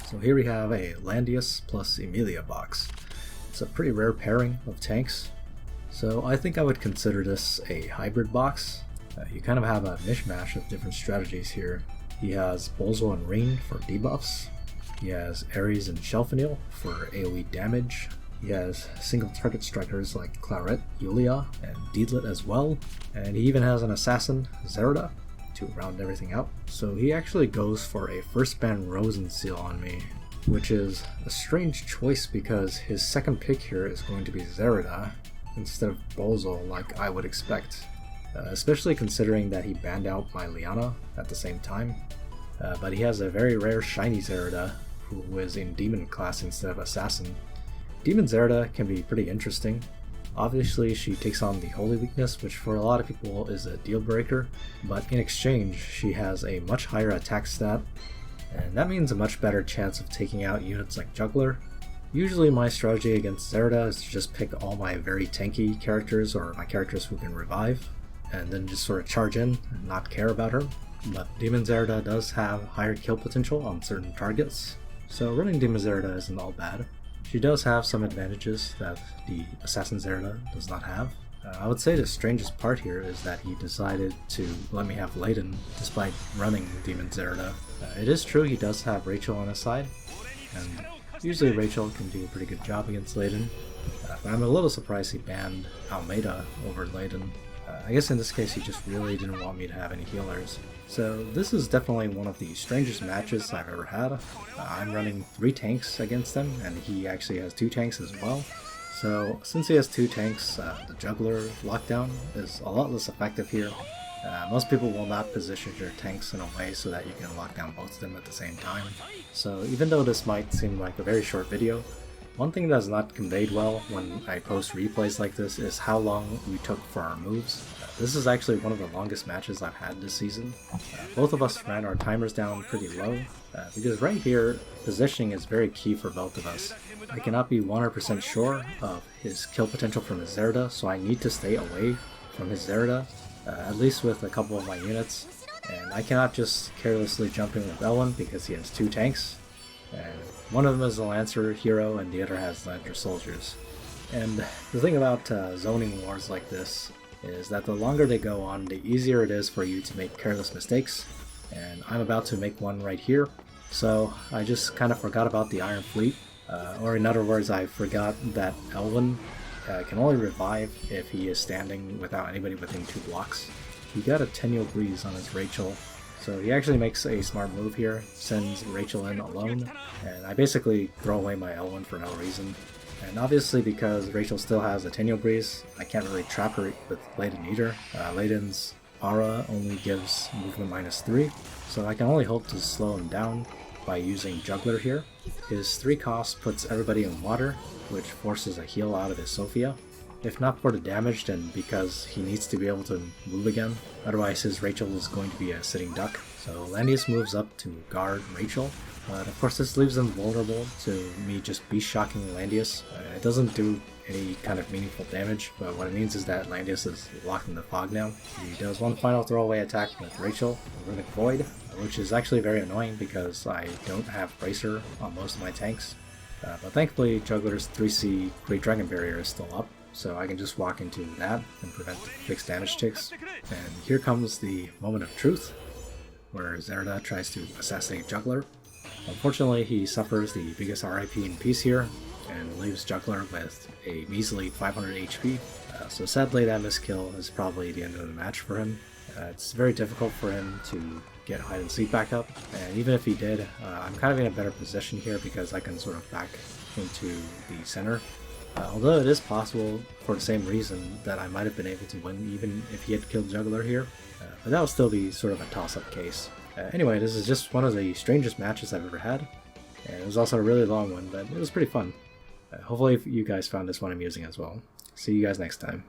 So here we have a Landius plus Emilia box. It's a pretty rare pairing of tanks, so I think I would consider this a hybrid box. You kind of have a mishmash of different strategies here. He has Bolzo and Rain for debuffs. He has Ares and Shelfenil for AoE damage. He has single target strikers like Claret, Yulia, and Deedlit as well. And he even has an assassin, Zerda, to round everything out. So he actually goes for a first ban Rosen seal on me, which is a strange choice because his second pick here is going to be Zerda instead of Bolzo like I would expect. Especially considering that he banned out my Liana at the same time. But he has a very rare shiny Zerda who is in Demon class instead of Assassin. Demon Zerda can be pretty interesting. Obviously she takes on the Holy Weakness, which for a lot of people is a deal breaker, but in exchange she has a much higher attack stat, and that means a much better chance of taking out units like Juggler. Usually my strategy against Zerda is to just pick all my very tanky characters or my characters who can revive, and then just sort of charge in and not care about her. But Demon Zerda does have higher kill potential on certain targets, so running Demon Zerda isn't all bad. She does have some advantages that the Assassin Zerda does not have. I would say the strangest part here is that he decided to let me have Layden despite running Demon Zerda. It is true he does have Rachel on his side, and usually Rachel can do a pretty good job against Layden, but I'm a little surprised he banned Almeida over Layden. I guess in this case he just really didn't want me to have any healers. So this is definitely one of the strangest matches I've ever had. I'm running 3 tanks against him, and he actually has 2 tanks as well. So since he has 2 tanks, the Juggler lockdown is a lot less effective here. Most people will not position your tanks in a way so that you can lock down both of them at the same time. So even though this might seem like a very short video, one thing that's not conveyed well when I post replays like this is how long we took for our moves. This is actually one of the longest matches I've had this season. Both of us ran our timers down pretty low, because right here, positioning is very key for both of us. I cannot be 100% sure of his kill potential from his Zerda, so I need to stay away from his Zerda, at least with a couple of my units. And I cannot just carelessly jump in with Elwyn because he has 2 tanks. And one of them is a Lancer hero and the other has Lancer soldiers. And the thing about zoning wars like this is that the longer they go on, the easier it is for you to make careless mistakes, and I'm about to make one right here. So I just kind of forgot about the Iron Fleet, or in other words, I forgot that Elwyn can only revive if he is standing without anybody within 2 blocks. He got a Tenyo Breeze on his Rachel, so he actually makes a smart move here, sends Rachel in alone, and I basically throw away my Elwyn for no reason. And obviously because Rachel still has a Tenyo Breeze, I can't really trap her with Layden either. Layden's aura only gives movement -3, so I can only hope to slow him down by using Juggler here. His 3 costs puts everybody in water, which forces a heal out of his Sophia. If not for the damage, then because he needs to be able to move again. Otherwise his Rachel is going to be a sitting duck. So Landius moves up to guard Rachel. But of course this leaves them vulnerable to me just beast shocking Landius. It doesn't do any kind of meaningful damage, but what it means is that Landius is locked in the fog now. He does one final throwaway attack with Rachel, Runic Void, which is actually very annoying because I don't have Bracer on most of my tanks. But thankfully Juggler's 3C Great Dragon Barrier is still up, so I can just walk into that and prevent fixed damage ticks. And here comes the moment of truth, where Zerda tries to assassinate Juggler. Unfortunately, he suffers the biggest RIP in peace here, and leaves Juggler with a measly 500 HP, so sadly that miskill is probably the end of the match for him. It's very difficult for him to get hide and seek back up, and even if he did, I'm kind of in a better position here because I can sort of back into the center. Although it is possible, for the same reason, that I might have been able to win even if he had killed Juggler here, but that would still be sort of a toss-up case. Anyway, this is just one of the strangest matches I've ever had, and it was also a really long one, but it was pretty fun. Hopefully you guys found this one amusing as well. See you guys next time.